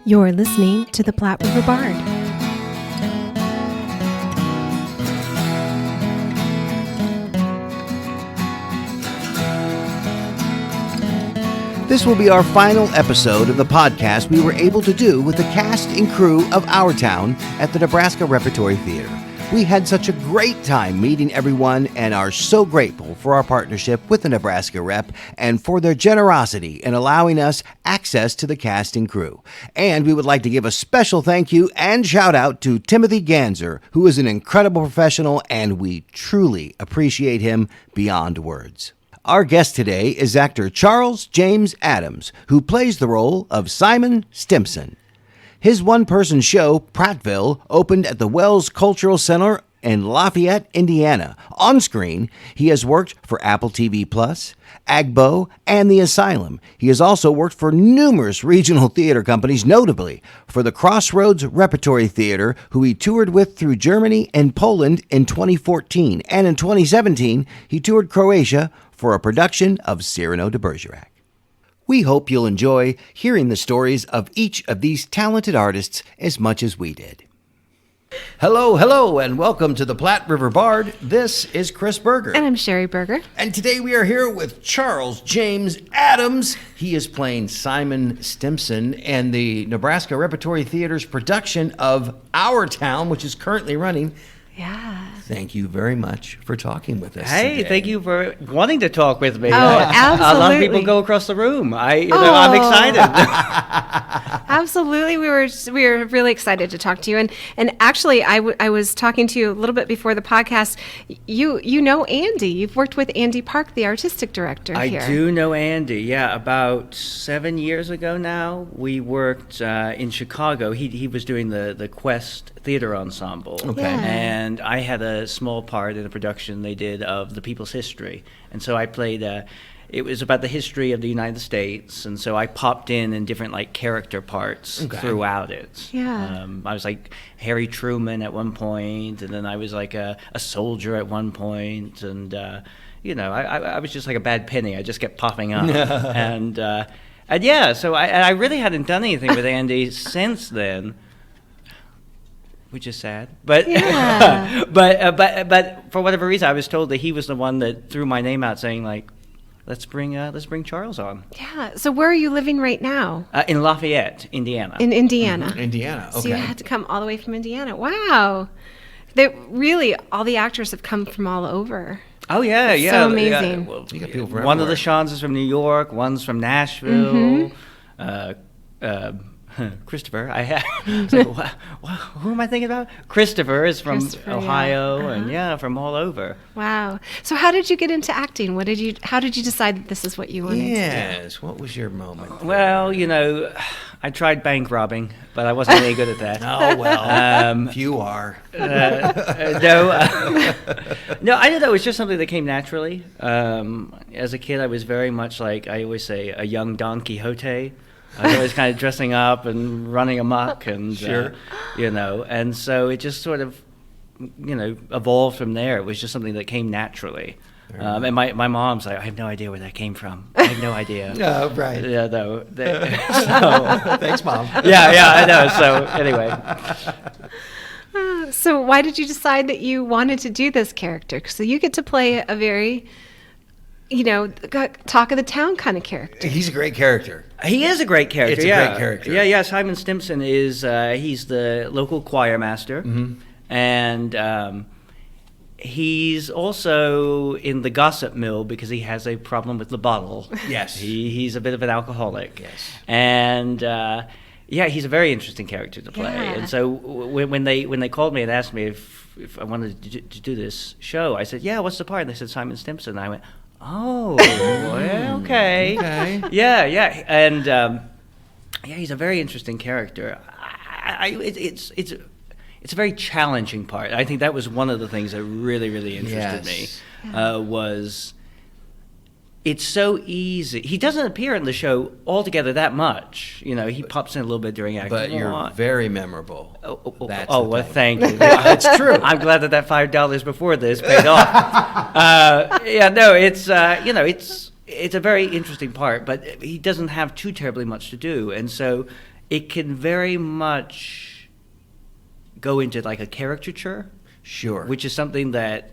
You're listening to the Platte River Bard. This will be our final episode of the podcast we were able to do with the cast and crew of Our Town at the Nebraska Repertory Theatre. We had such a great time meeting everyone and are so grateful for our partnership with the Nebraska Rep and for their generosity in allowing us access to the cast and crew. And we would like to give a special thank you and shout out to Timothy Ganser, who is an incredible professional, and we truly appreciate him beyond words. Our guest today is actor Charles James Adams, who plays the role of Simon Stimson. His one-person show, Prattville, opened at the Wells Cultural Center in Lafayette, Indiana. On screen, he has worked for Apple TV+, AGBO, and the Asylum. He has also worked for numerous regional theater companies, notably for the Crossroads Repertory Theatre, who he toured with through Germany and Poland in 2014. And in 2017, he toured Croatia for a production of Cyrano Debergerac. We hope you'll enjoy hearing the stories of each of these talented artists as much as we did. Hello, and welcome to the Platte River Bard. This is Chris Berger. And I'm Sheri Berger. And today we are here with Charles James Adams. He is playing Simon Stimson in the Nebraska Repertory Theater's production of Our Town, which is currently running. Yeah. Thank you very much for talking with us Hey, today. Thank you for wanting to talk with me. Oh, absolutely. A lot of people go across the room. I'm excited. Absolutely. We were really excited to talk to you. And actually, I was talking to you a little bit before the podcast. You know Andy. You've worked with Andy Park, the artistic director here. I do know Andy. Yeah, about 7 years ago now, we worked in Chicago. He was doing the Quest Theater Ensemble. Okay. Yeah. And I had a small part in a production they did of the People's History. And so I played, it was about the history of the United States. And so I popped in different character parts throughout it. Yeah. I was like Harry Truman at one point, and then I was like a soldier at one point, and I was just like a bad penny. I just kept popping up. And yeah, so I really hadn't done anything with Andy since then, which is sad. But Yeah. but for whatever reason, I was told that he was the one that threw my name out, saying like, let's bring Charles on. Yeah. So where are you living right now? In Lafayette, Indiana. In Indiana. Mm-hmm. Indiana, okay. So you had to come all the way from Indiana. Wow. Really, all the actors have come from all over. Oh yeah, It's yeah. so amazing. Yeah. Well, You got people from one of the everywhere. Seans is from New York. One's from Nashville. Christopher, who am I thinking about? Christopher is from Christopher, yeah. Ohio, and from all over. Wow. So how did you get into acting? How did you decide that this is what you wanted to do? Yes, what was your moment? Well, I tried bank robbing, but I wasn't any good at that. Oh, well, you are. No, I don't know. It's just something that came naturally. As a kid, I was very much like, I always say, a young Don Quixote. I was always kind of dressing up and running amok, and Sure. and so it just sort of, evolved from there. It was just something that came naturally. And my mom's like, I have no idea where that came from. I have no idea. Oh, right. Yeah, though. Thanks, Mom. Yeah, I know. So anyway. So why did you decide that you wanted to do this character? So you get to play a very, talk of the town kind of character. He's a great character. He is a great character. It's a great character. Yeah. Simon Stimson is he's the local choir master, and he's also in the gossip mill because he has a problem with the bottle. Yes. He's a bit of an alcoholic. Yes. And he's a very interesting character to play. Yeah. And so when they called me and asked me if I wanted to do this show, I said, yeah, what's the part? And they said Simon Stimson. And I went, oh, well, okay. Okay. Yeah, and he's a very interesting character. It's a very challenging part. I think that was one of the things that really, really interested me. Was it's so easy. He doesn't appear in the show altogether that much. He pops in a little bit during Act 1. But you're very memorable. That's the Well, thing. thank you. It's true. I'm glad that $5 before this paid off. It's a very interesting part, but he doesn't have too terribly much to do, and so it can very much go into like a caricature. Sure. Which is something that,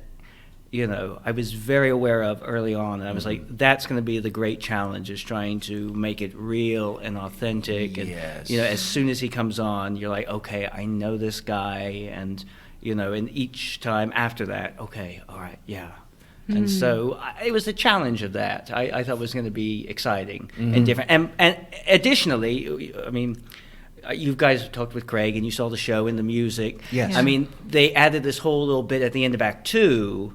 I was very aware of early on. And I was like, that's going to be the great challenge, is trying to make it real and authentic. And, as soon as he comes on, you're like, okay, I know this guy. And, and each time after that, okay, all right, yeah. And so it was the challenge of that. I thought was going to be exciting and different. And additionally, I mean, you guys talked with Craig and you saw the show and the music. Yes. I mean, they added this whole little bit at the end of Act 2,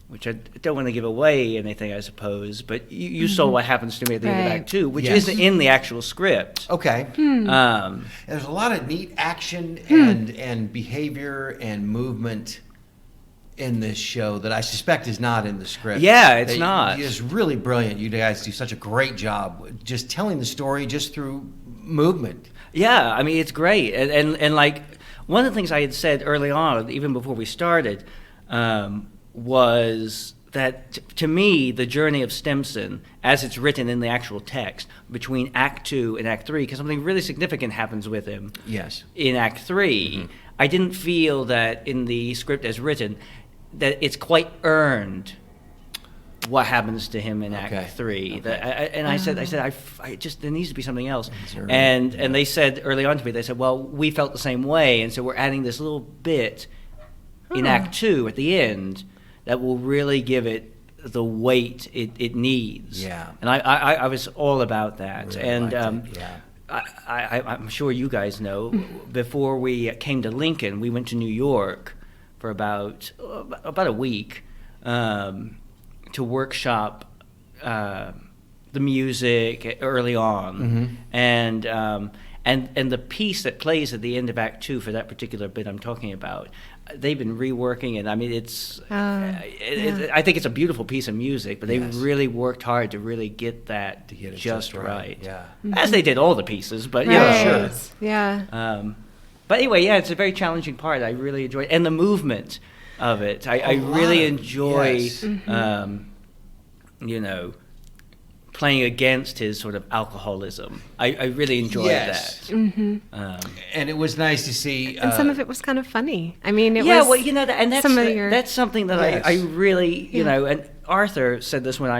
which I don't want to give away anything, I suppose, but you saw what happens to me at the end of Act 2, which isn't in the actual script. Okay. There's a lot of neat action and behavior and movement in this show that I suspect is not in the script. Yeah, it's not. It's really brilliant. You guys do such a great job just telling the story just through movement. Yeah, I mean, it's great. And like, one of the things I had said early on, even before we started, was that to me, the journey of Stimson, as it's written in the actual text, between Act 2 and Act 3, because something really significant happens with him in Act 3, I didn't feel that in the script as written, that it's quite earned what happens to him in Act 3. I said, I just, there needs to be something else. And they said early on to me, they said, well, we felt the same way, and so we're adding this little bit in Act 2 at the end that will really give it the weight it needs. Yeah. And I was all about that. Really, and I'm sure you guys know, before we came to Lincoln, we went to New York for about a week to workshop the music early on, and the piece that plays at the end of Act 2 for that particular bit I'm talking about, they've been reworking it. I mean, I think it's a beautiful piece of music, but they really worked hard to really get that just right. Yeah, as they did all the pieces, but sure. Yeah. But anyway, it's a very challenging part. I really enjoy it. And the movement of it. I really enjoy, playing against his sort of alcoholism. I really enjoyed that. And it was nice to see. And some of it was kind of funny. I mean, and that's something that I really, and Arthur said this when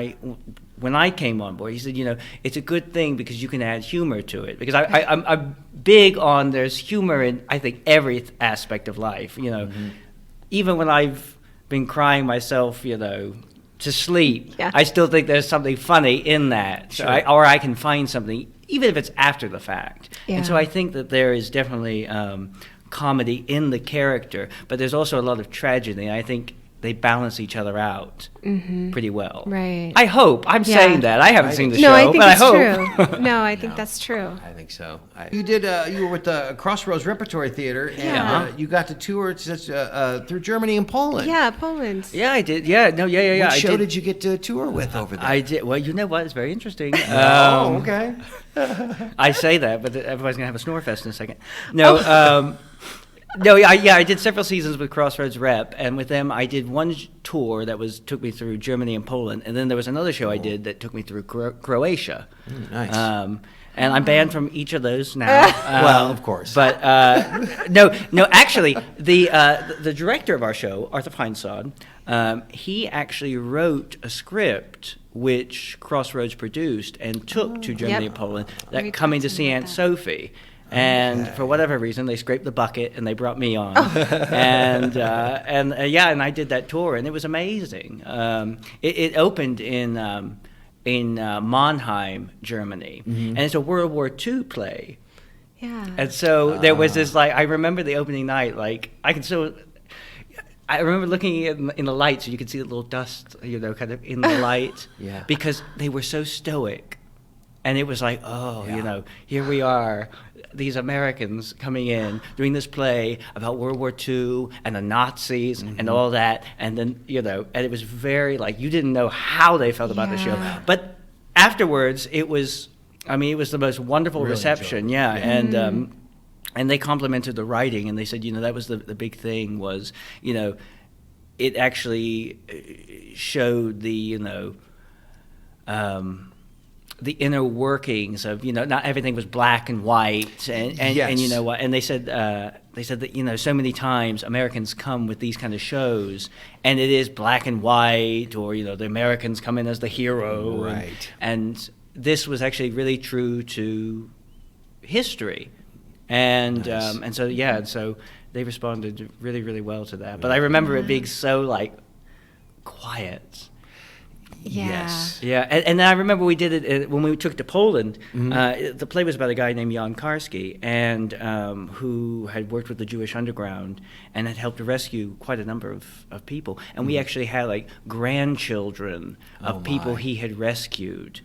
I came on board. He said, it's a good thing because you can add humor to it. Because I'm big on there's humor in, I think, every aspect of life. Even when I've been crying myself, to sleep, I still think there's something funny in that. Sure. Or I can find something, even if it's after the fact. Yeah. And so I think that there is definitely comedy in the character, but there's also a lot of tragedy. I think they balance each other out pretty well. Right. I hope. I'm saying that. I haven't seen the show, I think but it's I hope. True. No, I think that's true. I think so. You were with the Crossroads Repertory Theatre, and you got to tour through Germany and Poland. Yeah, Poland. Yeah, I did. Yeah, What show did you get to tour with over there? I did. Well, you know what? It's very interesting. Okay. I say that, but everybody's gonna have a snore fest in a second. No. I did several seasons with Crossroads Rep, and with them I did one tour that took me through Germany and Poland, and then there was another show I did that took me through Croatia. Nice. And I'm banned from each of those now. Well, of course. But no. Actually, the director of our show, Arthur Feinsod, he actually wrote a script which Crossroads produced and took to Germany and Poland. That Coming to See Aunt Sophie. And for whatever reason, they scraped the bucket and they brought me on, and I did that tour, and it was amazing. It opened in Mannheim, Germany, and it's a World War II play. Yeah. And so there was this I remember the opening night, I remember looking in the light, so you could see the little dust, kind of in the light, because they were so stoic. And it was like, here we are, these Americans coming in, doing this play about World War II and the Nazis and all that. And then, and it was very, you didn't know how they felt about the show. But afterwards, it was the most wonderful reception. And they complimented the writing, and they said, that was the big thing was, it actually showed the, the inner workings of, not everything was black and white, and you know what, and they said that so many times Americans come with these kind of shows, and it is black and white, or the Americans come in as the hero, right? And this was actually really true to history, and Nice. So they responded really, really well to that. But I remember it being so quiet. Yeah. Yes. Yeah, and I remember we did it when we took it to Poland. The play was about a guy named Jan Karski, and who had worked with the Jewish underground and had helped to rescue quite a number of people. And we actually had grandchildren of people he had rescued,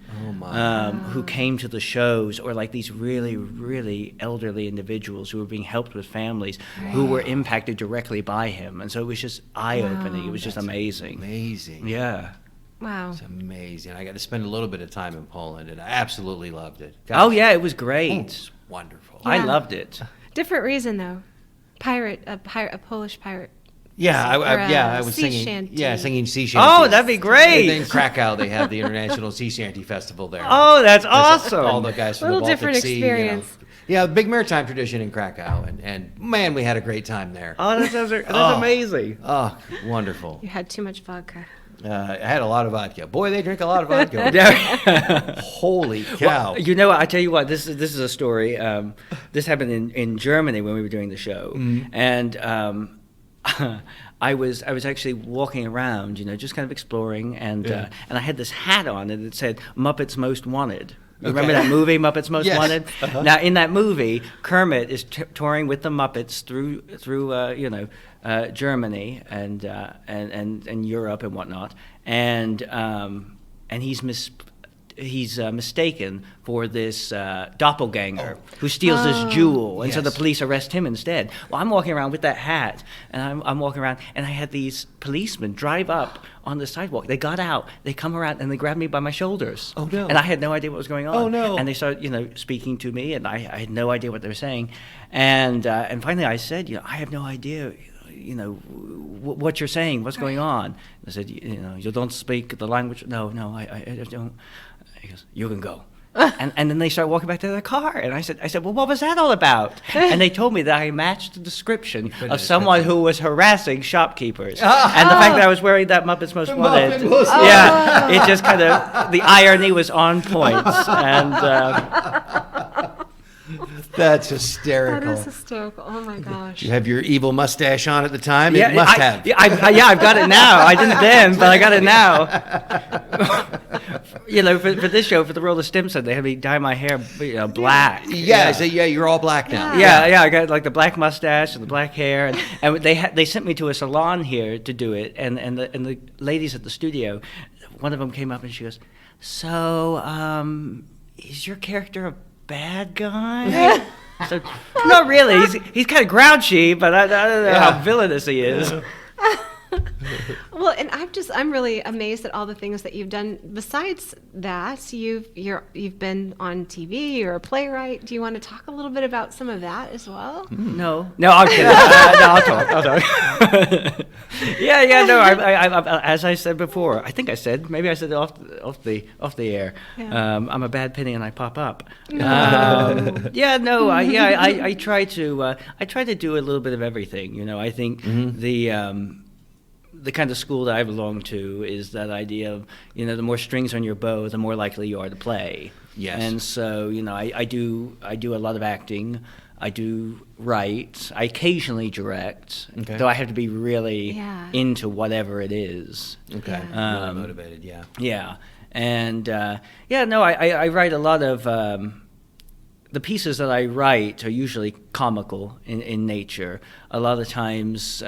who came to the shows, or these really, really elderly individuals who were being helped with families who were impacted directly by him. And so it was just eye-opening. It was just amazing. Amazing. Yeah. Wow. It's amazing. I got to spend a little bit of time in Poland, and I absolutely loved it. Oh, yeah, it was great. It's wonderful. I Yeah. loved it. Different reason though. A Polish pirate. Yeah, I a was sea singing. shanty. Yeah, singing sea shanty. Oh, that'd be great. And then Krakow, they have the International Sea Shanty Festival there. Oh, that's awesome. All the guys from Little the Baltic different Sea, experience. Yeah, big maritime tradition in Krakow, and man, we had a great time there. Oh, that's amazing. Oh, wonderful. You had too much vodka. I had a lot of vodka. Boy, they drink a lot of vodka. Holy cow. Well, I tell you what, this is a story. This happened in Germany when we were doing the show. And I was actually walking around, just kind of exploring, and I had this hat on, and it said Muppets Most Wanted. Remember that movie, Muppets Most Yes. Wanted? Now, in that movie, Kermit is touring with the Muppets through Germany and Europe and whatnot, and he's mistaken for this doppelganger who steals this jewel, and so the Yes. police arrest him instead. Well, I'm walking around with that hat, and I'm walking around, and I had these policemen drive up on the sidewalk. They got out, they come around, and they grabbed me by my shoulders. Oh, no. And I had no idea what was going on. Oh, no. And they started, speaking to me, and I had no idea what they were saying. And finally I said, I have no idea, what you're saying, what's going on. I said, you don't speak the language? No, I don't. He goes, you can go. And then they started walking back to their car, and I said, well, what was that all about? And they told me that I matched the description of someone who was harassing shopkeepers, and the fact that I was wearing that Muppets Most Wanted, it just kind of, the irony was on point, and That's That hysterical. is hysterical. Oh my gosh. You have your evil mustache on at the time? It must have. I've got it now. I didn't then, but I got it now. For this show, for the role of Stimson, they had me dye my hair black. Yeah, so you're all black now. Yeah, I got the black mustache and the black hair, and they sent me to a salon here to do it, and the ladies at the studio, one of them came up and she goes, "So, is your character a bad guy?" So, not really. He's kind of grouchy, but I don't know how villainous he is. Well, and I'm really amazed at all the things that you've done. Besides that, you've been on TV. You're a playwright. Do you want to talk a little bit about some of that as well? No, I'm kidding. No, I'll talk. No. I as I said before, maybe I said it off the air. Yeah. I'm a bad penny and I pop up. No. I try to do a little bit of everything. I think the kind of school that I belong to is that idea of, the more strings on your bow, the more likely you are to play. Yes. And so, I do a lot of acting. I do write. I occasionally direct, though I have to be really into whatever it is. Okay. Really motivated, yeah. Yeah. And, I write a lot of... the pieces that I write are usually comical in nature. A lot of times...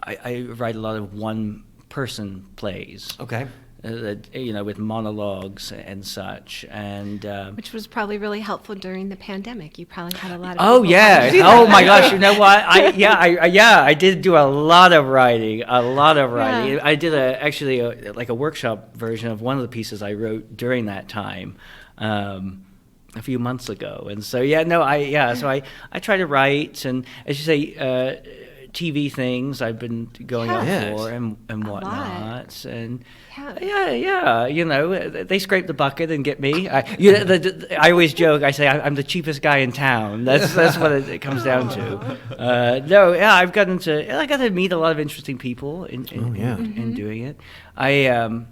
I write a lot of one-person plays. Okay. With monologues and such, and Which was probably really helpful during the pandemic. You probably had a lot of. oh people yeah, come to do oh that. my gosh, you know what? I did do a lot of writing. Yeah. I did a workshop version of one of the pieces I wrote during that time. A few months ago, and so so I try to write, and as you say, TV things I've been going out for and whatnot. And yeah, you know, they scrape the bucket and get me. I always joke. I say I'm the cheapest guy in town. That's what it comes down to. I got to meet a lot of interesting people in doing it. I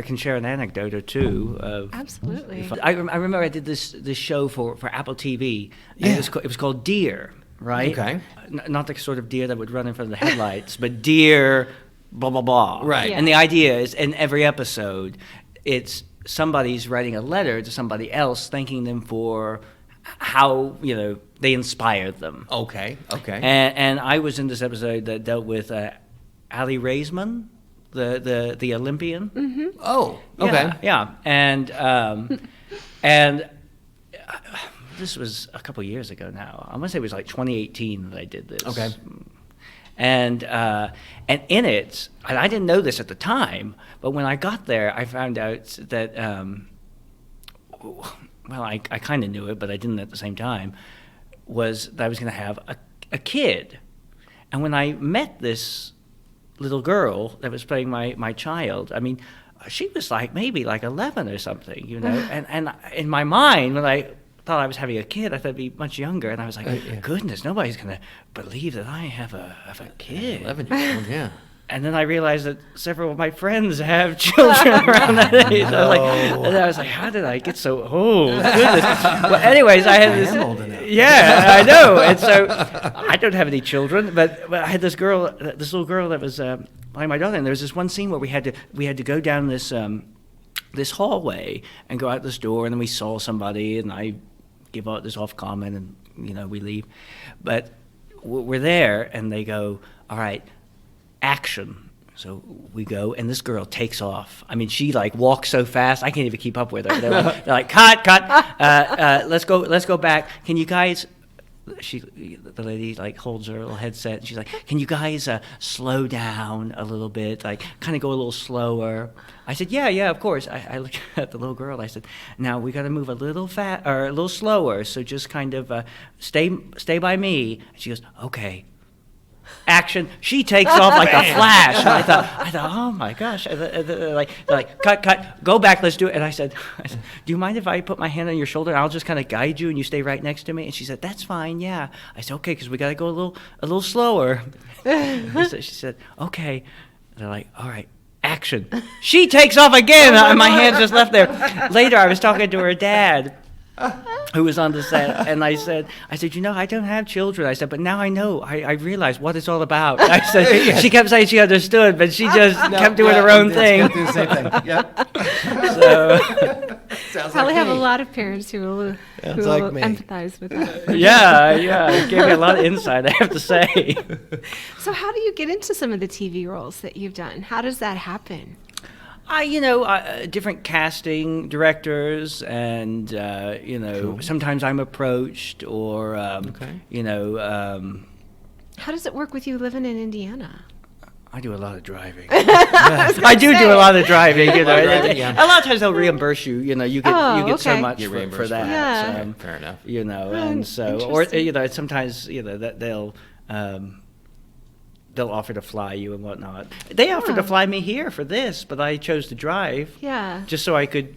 can share an anecdote or two. Absolutely. I remember I did this show for Apple TV. And it was called Deer, right? Okay. Not the sort of deer that would run in front of the headlights, but Deer, blah, blah, blah. Right. And the idea is, in every episode, it's somebody's writing a letter to somebody else thanking them for how, you know, they inspired them. Okay. And I was in this episode that dealt with Ali Raisman, the Olympian. Mm-hmm. Oh, okay. Yeah. And this was a couple years ago now. I want to say it was like 2018 that I did this. Okay. And in it, and I didn't know this at the time, but when I got there, I found out that, I kind of knew it, but I didn't at the same time, was that I was going to have a kid. And when I met this little girl that was playing my child, I mean, she was like maybe like 11 or something, you know. and in my mind, when I thought I was having a kid, I thought it'd be much younger, and I was like, goodness, nobody's gonna believe that I have a kid. 11-year-old, yeah. And then I realized that several of my friends have children around that age. And I was like, how did I get so old? Goodness. Well, anyways, I had this. Yeah, I know. And so I don't have any children, but I had this little girl that was playing my daughter. And there was this one scene where we had to go down this hallway and go out this door, and then we saw somebody, and I give out this off comment, and you know, we leave. But we're there, and they go, all right, action. So we go, and this girl takes off. I mean, she like walks so fast, I can't even keep up with her. They're like, cut. Let's go back. Can you guys? The lady like holds her little headset, and she's like, can you guys slow down a little bit, like kind of go a little slower? I said, yeah, of course. I looked at the little girl. I said, now we got to move a little a little slower. So just kind of stay by me. And she goes, okay. Action. She takes off like a flash. And I thought, oh my gosh. Like, cut, go back, let's do it. And I said, do you mind if I put my hand on your shoulder and I'll just kind of guide you and you stay right next to me? And she said, that's fine, yeah. I said, okay, because we got to go a little slower. She said, okay. And they're like, all right, action. She takes off again, and my hand just left there. Later, I was talking to her dad, who was on the set, and I said, you know, I don't have children. I said, but now I know. I realize what it's all about. I said, she kept saying she understood, but she just kept doing her own thing. Do the same thing. Yep. So probably have a lot of parents who will empathize with that. Yeah, it gave me a lot of insight, I have to say. So how do you get into some of the TV roles that you've done? How does that happen? Different casting directors, and cool. Sometimes I'm approached, or How does it work with you living in Indiana? I do a lot of driving. I do a lot of driving. You know, a lot of times they'll reimburse you. You know, you get so much for that. Yeah. So, fair enough. You know, and so, or sometimes that they'll offer to fly you and whatnot. They offered to fly me here for this, but I chose to drive. Yeah. Just so I could.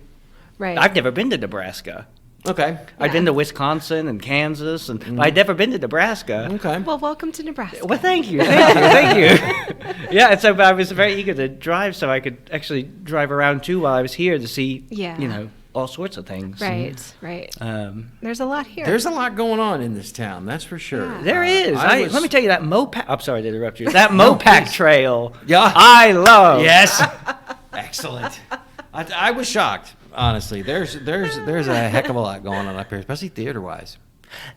Right. I've never been to Nebraska. Okay. I've been to Wisconsin and Kansas, but I'd never been to Nebraska. Okay. Well, welcome to Nebraska. Well, thank you. Yeah, and so I was very eager to drive, so I could actually drive around too while I was here to see, all sorts of things. Right. There's a lot here. There's a lot going on in this town, that's for sure. Yeah. There is. Let me tell you that Mopac. I'm sorry to interrupt you. That Mopac trail. Yeah. I love. Yes. Excellent. I was shocked. Honestly, there's a heck of a lot going on up here, especially theater-wise.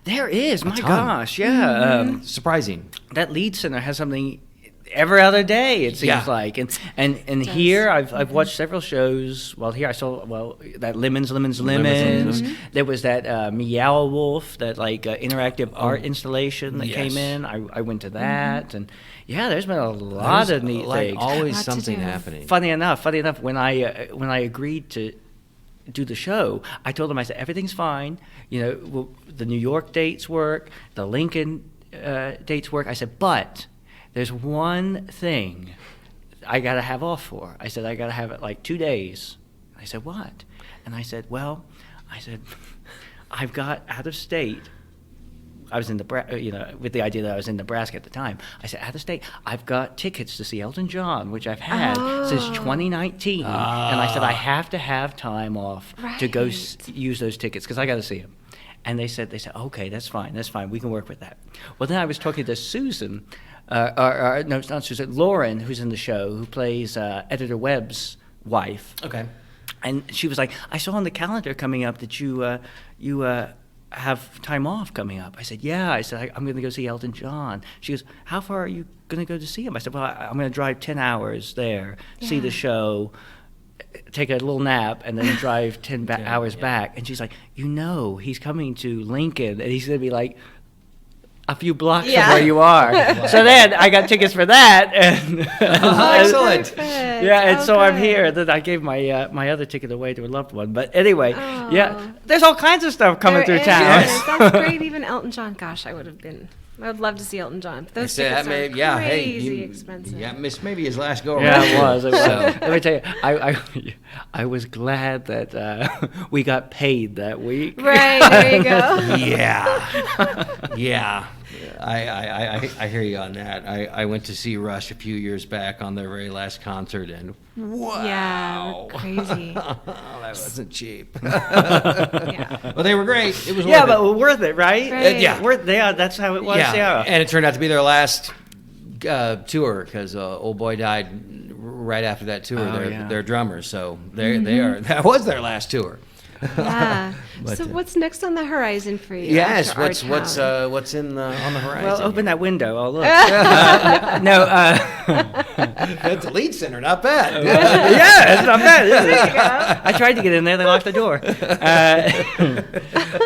There is. My gosh, yeah. Surprising. That Lead Center has something every other day, it seems like. And here I've watched several shows. Well, here I saw that Lemons. There was that Meow Wolf, that interactive art installation that came in. I went to that, and there's been a lot of neat things. Always something happening. Funny enough, when I agreed to do the show, I told them, I said, everything's fine. You know, the New York dates work, the Lincoln dates work. I said, but there's one thing I got to have off for. I said, I got to have it like 2 days. I said, what? And I said, I've got out of state. I was in with the idea that I was in Nebraska at the time. I said, out of state, I've got tickets to see Elton John, which I've had since 2019. And I said, I have to have time off to go use those tickets because I got to see him. And they said, okay, that's fine. We can work with that. Well, then I was talking to Susan, no, it's not Susan, Lauren, who's in the show, who plays Editor Webb's wife. Okay. And she was like, I saw on the calendar coming up that you have time off coming up. I said, yeah. I said, I'm going to go see Elton John. She goes, how far are you going to go to see him? I said, well, I'm going to drive 10 hours there, see the show, take a little nap, and then drive 10 hours back. And she's like, he's coming to Lincoln, and he's going to be like a few blocks from where you are. So then I got tickets for that. And excellent. And so I'm here. Then I gave my my other ticket away to a loved one. But anyway, there's all kinds of stuff coming through town. That's great. Even Elton John. Gosh, I would love to see Elton John. Those tickets are crazy expensive. Yeah, missed maybe his last go around. Yeah, it was. Let me tell you, I was glad that we got paid that week. Right, there you go. Yeah. I hear you on that. I went to see Rush a few years back on their very last concert, and wow. Yeah, crazy. That wasn't cheap. Yeah. Well, they were great. It was but worth it, right? Right. That's how it was. Yeah. And it turned out to be their last tour because old boy died right after that tour. Their drummer, so they are. That was their last tour. Yeah. So what's next on the horizon for you? Yes. What's on the horizon? Well, open that window. I'll look. That's the lead center. Not bad. Yeah, it's not bad. Is it? I tried to get in there. They locked the door.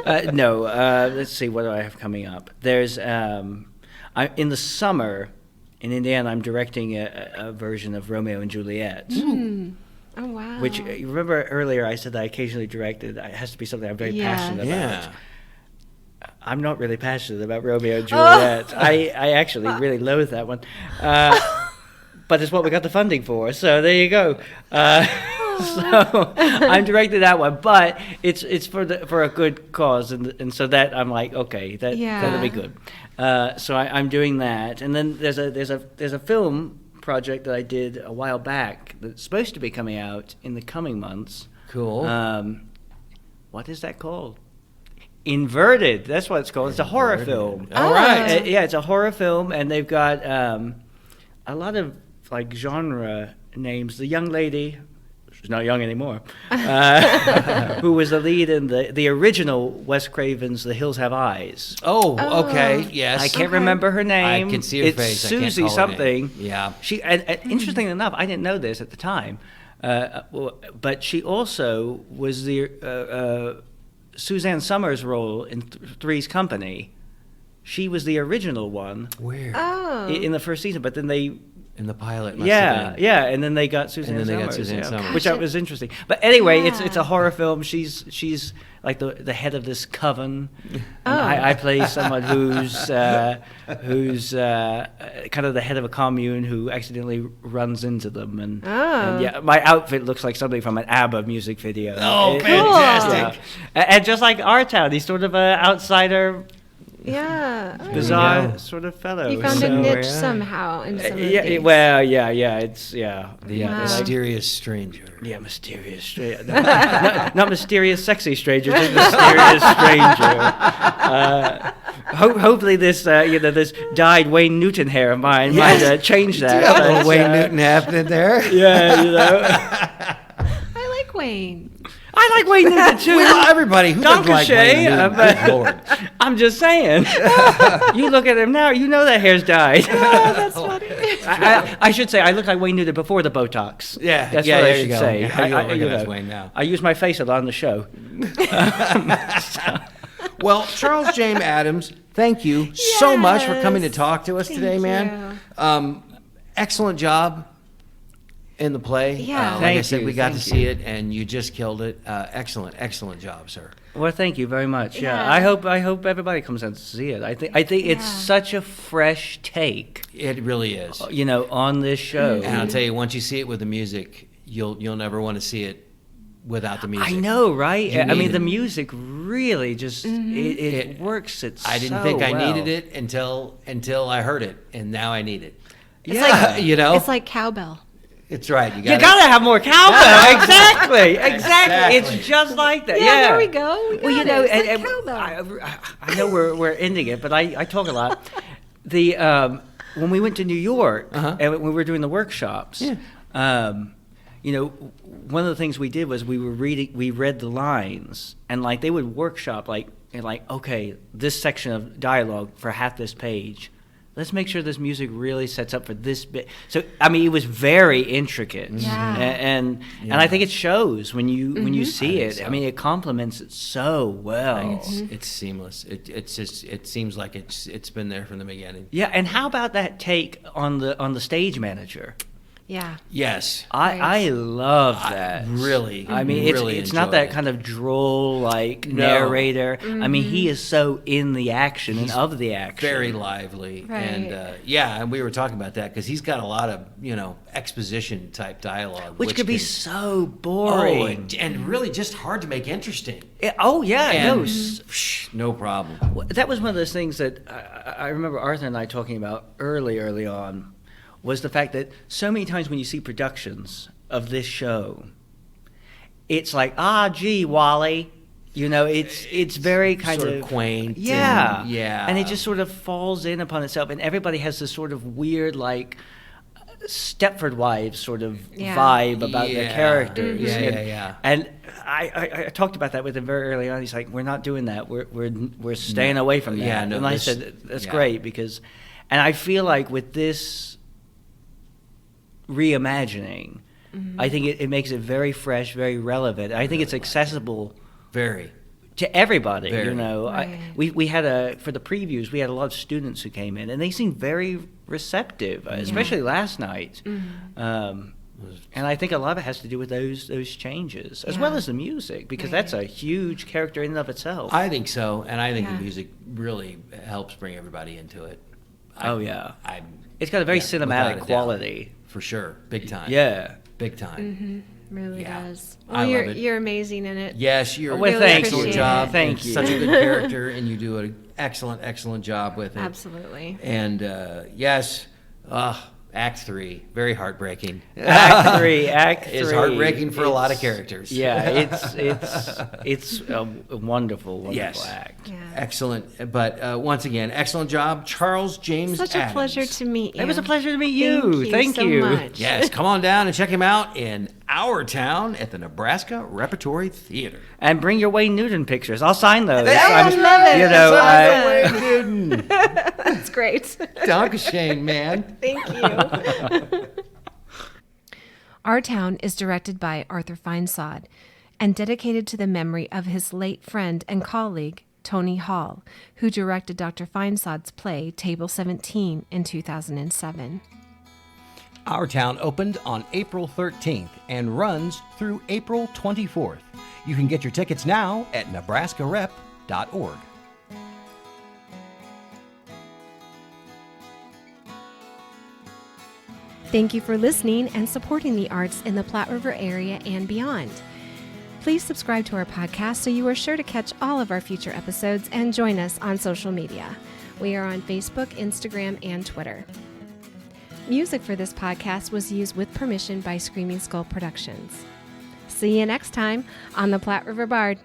Let's see. What do I have coming up? There's in the summer in Indiana. I'm directing a version of Romeo and Juliet. Mm. Oh, wow. Which, you remember earlier I said that I occasionally directed. It has to be something I'm very passionate about. I'm not really passionate about Romeo and Juliet. I actually really loathe that one. But it's what we got the funding for, so there you go. So I'm directing that one, but it's for a good cause, and so that I'm like, okay, that'll be good. So I'm doing that, and then there's a film project that I did a while back that's supposed to be coming out in the coming months. Cool. What is that called? Inverted. That's what it's called. It's a horror film. All right. It's a horror film, and they've got a lot of like genre names. The young lady, she's not young anymore, who was the lead in the original Wes Craven's The Hills Have Eyes. Oh, okay, yes. I can't remember her name. I can see her face. It's Susie I can't call her something. name. Yeah. She. Interesting enough, I didn't know this at the time, but she also was the Suzanne Summers' role in Three's Company. She was the original one. Where? Oh. In the first season, but then they. In the pilot, must have been. And then they got Suzanne Summers, which was interesting. But anyway, it's a horror film. She's like the head of this coven. I play someone who's kind of the head of a commune who accidentally runs into them, and my outfit looks like something from an ABBA music video. Oh, fantastic! And just like our town, he's sort of an outsider. Yeah. Bizarre sort of fellow. You found a niche somehow in some of these. It's the mysterious stranger. Yeah, mysterious stranger. Not mysterious sexy stranger, just mysterious stranger. Hopefully this this dyed Wayne Newton hair of mine might change that. A little Wayne Newton happening there. Yeah, I like Wayne. I like Wayne Newton too. Everybody who doesn't like Wayne Newton. Good Lord. I'm just saying. You look at him now, you know that hair's dyed. Oh, that's funny. I should say I look like Wayne Newton before the Botox. Yeah, that's what I should say. Yeah, Wayne now. I use my face a lot on the show. Well, Charles James Adams, thank you so much for coming to talk to us today, man. Excellent job in the play. Yeah. Like I said, we got to see it, and you just killed it. Excellent job, sir. Well, thank you very much. Yeah, Yeah. I hope everybody comes out to see it. I think it's such a fresh take, It really is. on this show. And I'll tell you, once you see it with the music, you'll never want to see it without the music. I know, right? You I mean, need the it. music really just it works. I didn't think I needed it until I heard it, and now I need it. Yeah, It's like cowbell. It's right. You you gotta have more cowbell. Exactly. It's just like that. Yeah, there we go. We Well, got it. It's like cowbell. I know we're ending it, but I talk a lot. When we went to New York and when we were doing the workshops, one of the things we did was we read the lines, and like they would workshop okay, this section of dialogue for half this page. Let's make sure this music really sets up for this bit. So I mean, it was very intricate, and I think it shows when you see it. So. I mean, it complements it so well. It's seamless. It seems like it's been there from the beginning. Yeah, and how about that take on the stage manager? Yeah. Yes. I love that. Really. I mean, really it's not enjoy that it. kind of droll narrator. I mean, he is so in the action and of the action. Very lively. Right. And and we were talking about that because he's got a lot of exposition type dialogue, which could be can- so boring. and really just hard to make interesting. No problem. That was one of those things that I remember Arthur and I talking about early on, was the fact that so many times when you see productions of this show, it's like, gee, Wally, it's very kind Sort of quaint. yeah, and and it just sort of falls in upon itself, and everybody has this sort of weird Stepford Wives sort of vibe about their characters. Yeah. And I talked about that with him very early on. He's like, "We're not doing that. We're staying away from that." Yeah, no, and I this- said, "That's great because," and I feel like with this reimagining, I think it makes it very fresh, very relevant. I think it's accessible Very. to everybody. Very. Right. We had for the previews, we had a lot of students who came in, and they seemed very receptive, especially last night. And I think a lot of it has to do with those changes, as well as the music, because that's a huge character in and of itself. I think so, and I think the music really helps bring everybody into it. It's got a very without cinematic a doubt. quality. For sure. Big time. Yeah. Big time. Really Yeah. does. I Well, love it. you're amazing in it. Yes, you're Well, doing an thank excellent you. job. Thank It's you. such a good character, and you do an excellent job with it. Absolutely. And yes, Act 3, very heartbreaking. Act 3 is heartbreaking for a lot of characters. Yeah, it's a wonderful Yes. act. Yeah. Excellent. But once again, excellent job, Charles James Such Adams. a pleasure to meet you. It was a pleasure to meet you. Thank Thank you you. so much. Yes, come on down and check him out in our town at the Nebraska Repertory Theatre. And bring your Wayne Newton pictures. I'll sign those. I love it. You know, That's great. Dankeschön, man. Thank you. Our Town is directed by Arthur Feinsod and dedicated to the memory of his late friend and colleague, Tony Hall, who directed Dr. Feinsod's play Table 17 in 2007. Our Town opened on April 13th and runs through April 24th. You can get your tickets now at nebraskarep.org. Thank you for listening and supporting the arts in the Platte River area and beyond. Please subscribe to our podcast so you are sure to catch all of our future episodes and join us on social media. We are on Facebook, Instagram, and Twitter. Music for this podcast was used with permission by Screaming Skull Productions. See you next time on the Platte River Bard.